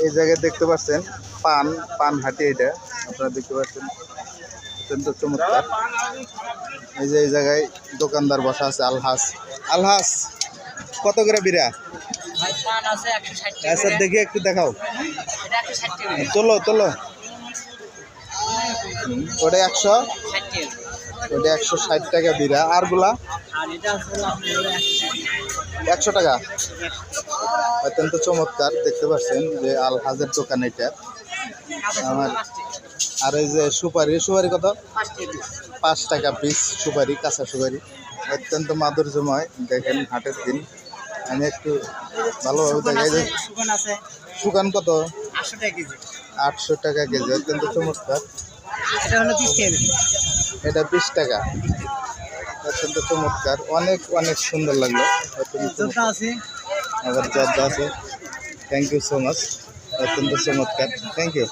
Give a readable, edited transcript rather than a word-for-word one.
এই জায়গায় দেখতে পাচ্ছেন পান পান হাটি, এটা আপনারা দেখতে পাচ্ছেন অত্যন্ত চমৎকার। এই যে এই জায়গায় দোকানদার বসা আছে। আলহাস আলহাস কত করে বিরা? আচ্ছা দেখি একটু দেখাও, তোলো তোলো। ওটা 100, ওটা 160 টাকা বিরা। আরগুলা 100 টাকা। অত্যন্ত চমৎকার দেখতে পাচ্ছেন যে আলহাজের দোকান এটা আমার। আর এই যে সুপারি, সুপারি কত? 5 টাকা পিস সুপারি, কাঁচা সুপারি। অত্যন্ত মাধুর্যময়। দেখেন হাটের দিন আমি একটু ভালোভাবে দেখাই যে সুকান কত? 800 টাকা কেজি। অত্যন্ত চমৎকার। এটা 20 টাকা। অত্যন্ত চমৎকার, অনেক অনেক সুন্দর লাগলো। আবার জর্দা আছে। থ্যাংক ইউ সো মাচ, অত্যন্ত চমৎকার। Thank you.